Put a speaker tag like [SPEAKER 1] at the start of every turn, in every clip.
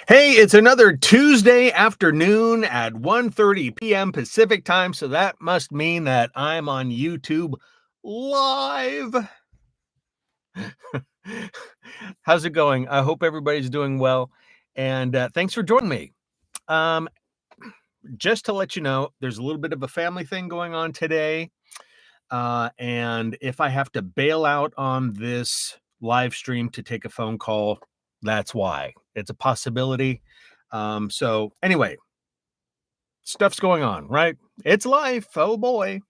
[SPEAKER 1] Hey, it's another Tuesday afternoon at 1:30 p.m. Pacific time, so that must mean that I'm on YouTube live. How's it going? I hope everybody's doing well, and thanks for joining me. Um, just to let you know, there's a little bit of a family thing going on today, and if I have to bail out on this live stream to take a phone call, that's why. It's a possibility. So anyway, stuff's going on, right? It's life. Oh boy.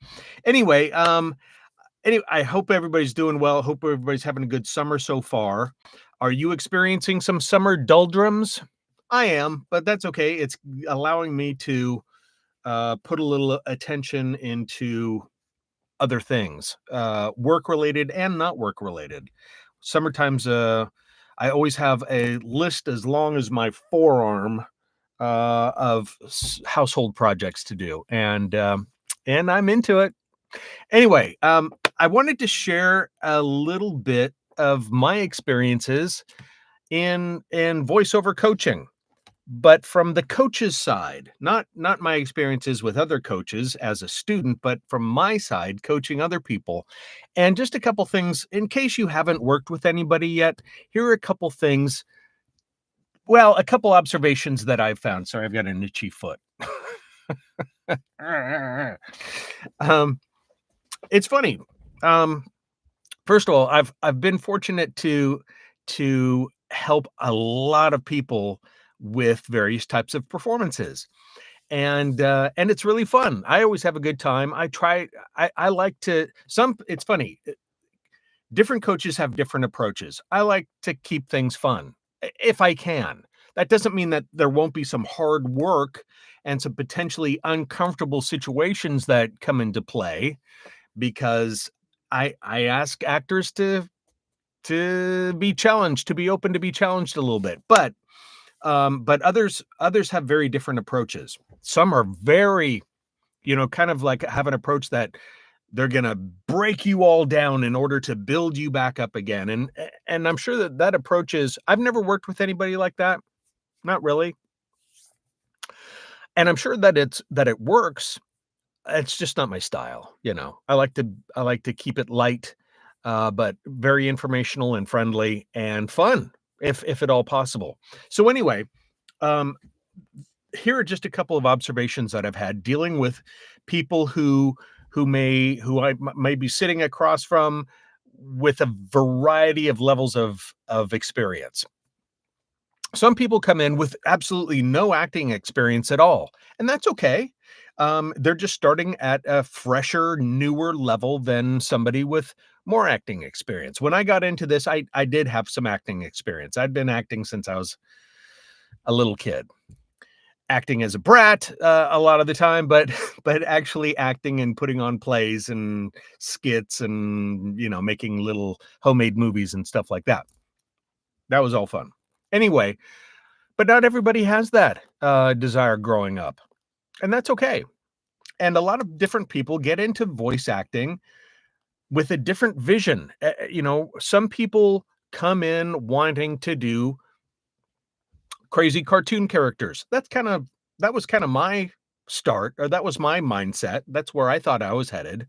[SPEAKER 1] Anyway, I hope everybody's doing well. Hope everybody's having a good summer so far. Are you experiencing some summer doldrums? I am, but that's okay. It's allowing me to put a little attention into other things, work related and not work related. Summertime's I always have a list as long as my forearm of household projects to do, and I'm into it. Anyway, I wanted to share a little bit of my experiences in voiceover coaching, but from the coach's side, not my experiences with other coaches as a student, but from my side, coaching other people. And just a couple things in case you haven't worked with anybody yet. Here are a couple things. Well, a couple observations that I've found. Sorry, I've got an itchy foot. um, it's funny. Um, First of all, I've been fortunate to help a lot of people with various types of performances, and it's really fun. I always have a good time. I like to some. It's funny. Different coaches have different approaches. I like to keep things fun if I can. That doesn't mean that there won't be some hard work and some potentially uncomfortable situations that come into play because I ask actors to be challenged, to be open to be challenged a little bit. But others have very different approaches. Some are very, kind of like have an approach that they're gonna break you all down in order to build you back up again. And I'm sure that that approach is. I've never worked with anybody like that, not really, and I'm sure that it works. It's just not my style, you know? I like to keep it light, but very informational and friendly and fun if at all possible. So anyway, um, here are just a couple of observations that I've had dealing with people who I may be sitting across from with a variety of levels of experience. Some people come in with absolutely no acting experience at all, and that's okay. They're just starting at a fresher, newer level than somebody with more acting experience. When I got into this, I did have some acting experience. I'd been acting since I was a little kid, acting as a brat a lot of the time, but but actually acting and putting on plays and skits and making little homemade movies and stuff like that. That was all fun. Anyway, but not everybody has that, desire growing up, and that's okay, and a lot of different people get into voice acting with a different vision. Some people come in wanting to do crazy cartoon characters. That was kinda my start, or that was my mindset. That's where I thought I was headed.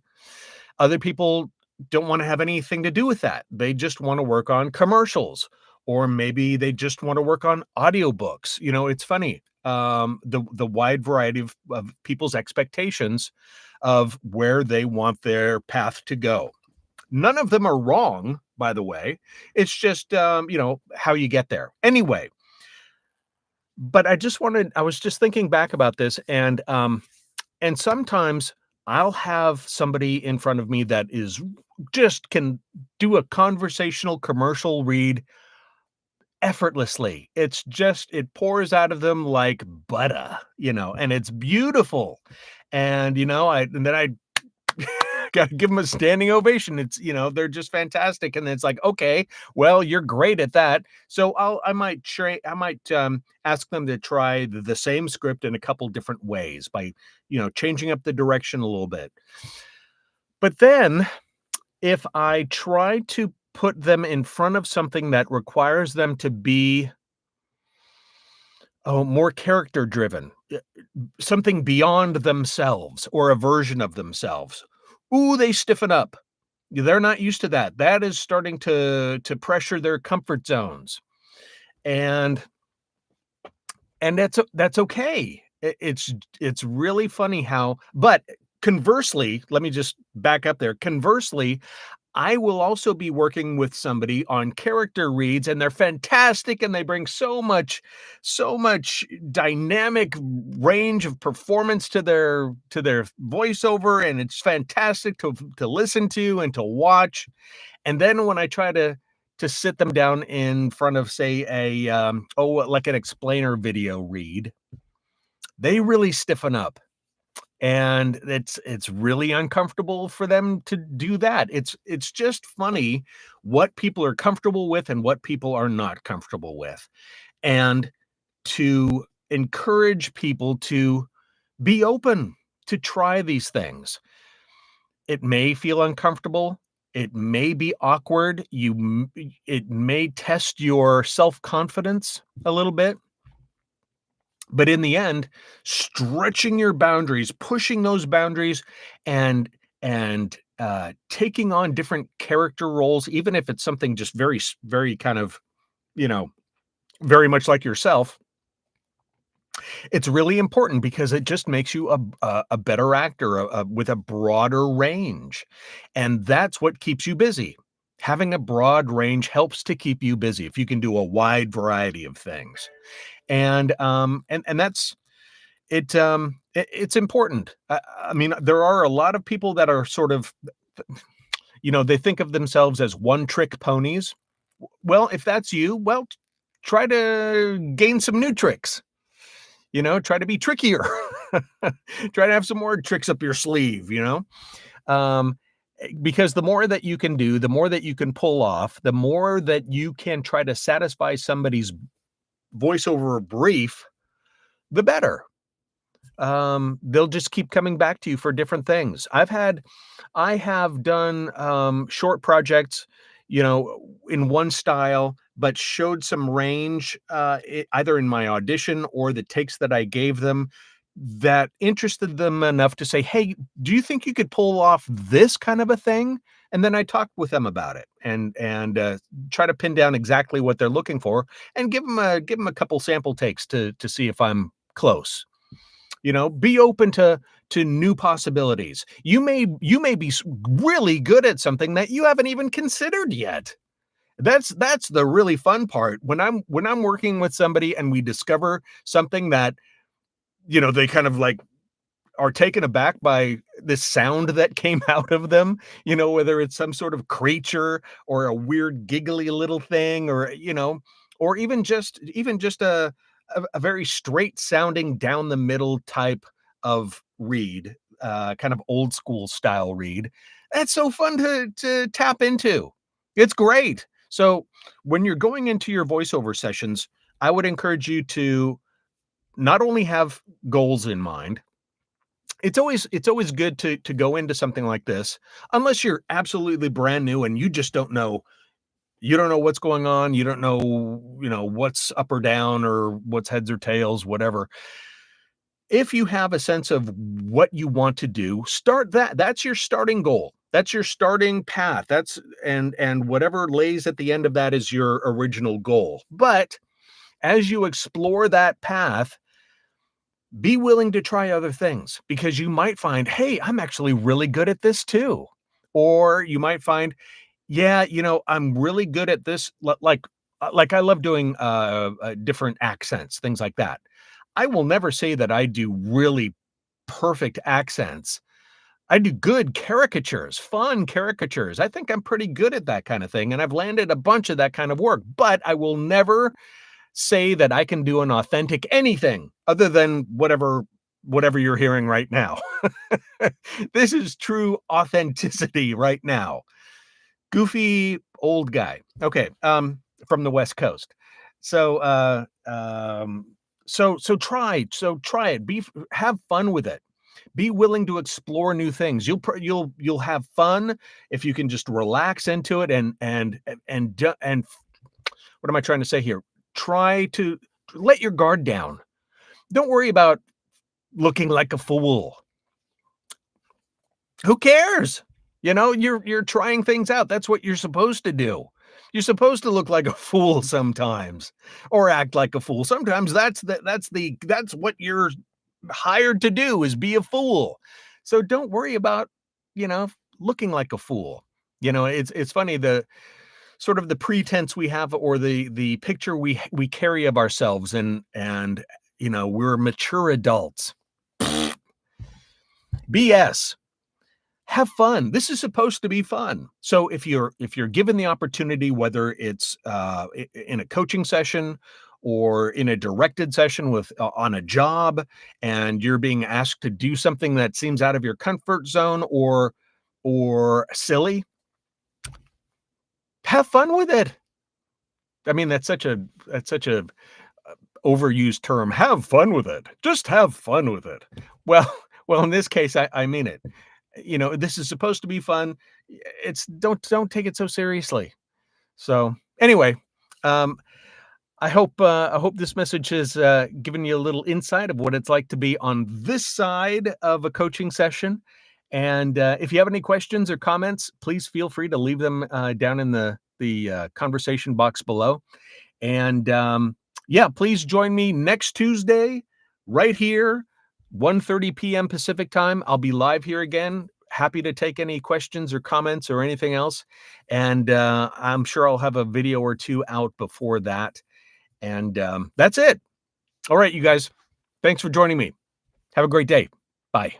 [SPEAKER 1] Other people don't wanna have anything to do with that. They just wanna work on commercials, or maybe they just wanna work on audiobooks. It's funny, the wide variety of people's expectations of where they want their path to go. None of them are wrong, by the way. It's just, how you get there. Anyway, but I was just thinking back about this, and sometimes I'll have somebody in front of me that is just can do a conversational commercial read effortlessly. It pours out of them like butter, and it's beautiful. And then I gotta give them a standing ovation. They're just fantastic, and it's like, okay, well, you're great at that. So I might ask them to try the same script in a couple different ways by changing up the direction a little bit. But then if I try to put them in front of something that requires them to be Oh, more character driven, something beyond themselves or a version of themselves. Ooh, they stiffen up. They're not used to that. That is starting to pressure their comfort zones, and that's okay. It's really funny how, but conversely, let me just back up there. Conversely, I will also be working with somebody on character reads, and they're fantastic, and they bring so much dynamic range of performance to their voiceover, and it's fantastic to listen to and to watch. And then when I try to sit them down in front of, say, like an explainer video read, they really stiffen up, and it's really uncomfortable for them to do that. It's just funny what people are comfortable with and what people are not comfortable with, and to encourage people to be open to try these things. It may feel uncomfortable, it may be awkward, it may test your self-confidence a little bit, but in the end, stretching your boundaries, pushing those boundaries, and taking on different character roles, even if it's something just very kind of, you know, very much like yourself, it's really important because it just makes you a better actor, with a broader range, and that's what keeps you busy. Having a broad range helps to keep you busy if you can do a wide variety of things, and that's it's important. I mean, there are a lot of people that are sort of, they think of themselves as one trick ponies. Well, if that's you, well, try to gain some new tricks. Try to be trickier. Try to have some more tricks up your sleeve, Um, because the more that you can do, the more that you can pull off, the more that you can try to satisfy somebody's voiceover brief, the better. They'll just keep coming back to you for different things. I have done, short projects, in one style, but showed some range, either in my audition or the takes that I gave them that interested them enough to say, "Hey, do you think you could pull off this kind of a thing?" And then I talked with them about it, and try to pin down exactly what they're looking for, and give them a couple sample takes to see if I'm close. Be open to new possibilities. You may be really good at something that you haven't even considered yet. That's the really fun part. When I'm working with somebody and we discover something that, they kind of like are taken aback by the sound that came out of them, whether it's some sort of creature or a weird giggly little thing, or even just a very straight sounding down the middle type of read, kind of old school style read. That's so fun to tap into. It's great. So when you're going into your voiceover sessions, I would encourage you to not only have goals in mind. It's always good to go into something like this, unless you're absolutely brand new and you don't know what's going on, you don't know, what's up or down or what's heads or tails, whatever. If you have a sense of what you want to do, start that. That's your starting goal. That's your starting path. And whatever lays at the end of that is your original goal. But as you explore that path, be willing to try other things, because you might find, "Hey, I'm actually really good at this too." Or you might find, "Yeah, I'm really good at this." Like I love doing different accents, things like that. I will never say that I do really perfect accents. I do good caricatures, fun caricatures. I think I'm pretty good at that kind of thing, and I've landed a bunch of that kind of work, but I will never say that I can do an authentic anything other than whatever you're hearing right now. This is true authenticity right now. Goofy old guy. Okay, from the West Coast. So, try it. Have fun with it. Be willing to explore new things. You'll have fun if you can just relax into it, and what am I trying to say here? Try to let your guard down. Don't worry about looking like a fool. Who cares? You're trying things out. That's what you're supposed to do. You're supposed to look like a fool sometimes or act like a fool. Sometimes that's what you're hired to do is be a fool. So don't worry about, you know, looking like a fool. It's funny the sort of the pretense we have or the picture we carry of ourselves and we're mature adults. BS. Have fun. This is supposed to be fun. So if you're given the opportunity, whether it's in a coaching session or in a directed session with on a job, and you're being asked to do something that seems out of your comfort zone or silly, have fun with it. I mean, that's such a overused term. Have fun with it. Just have fun with it. Well, well, in this case, I mean it. This is supposed to be fun. It's don't take it so seriously. So anyway, um, I hope this message has given you a little insight of what it's like to be on this side of a coaching session. And if you have any questions or comments, please feel free to leave them down in the conversation box below. And yeah, please join me next Tuesday right here, 1:30 p.m. Pacific time. I'll be live here again. Happy to take any questions or comments or anything else. And I'm sure I'll have a video or two out before that. And that's it. All right, you guys. Thanks for joining me. Have a great day. Bye.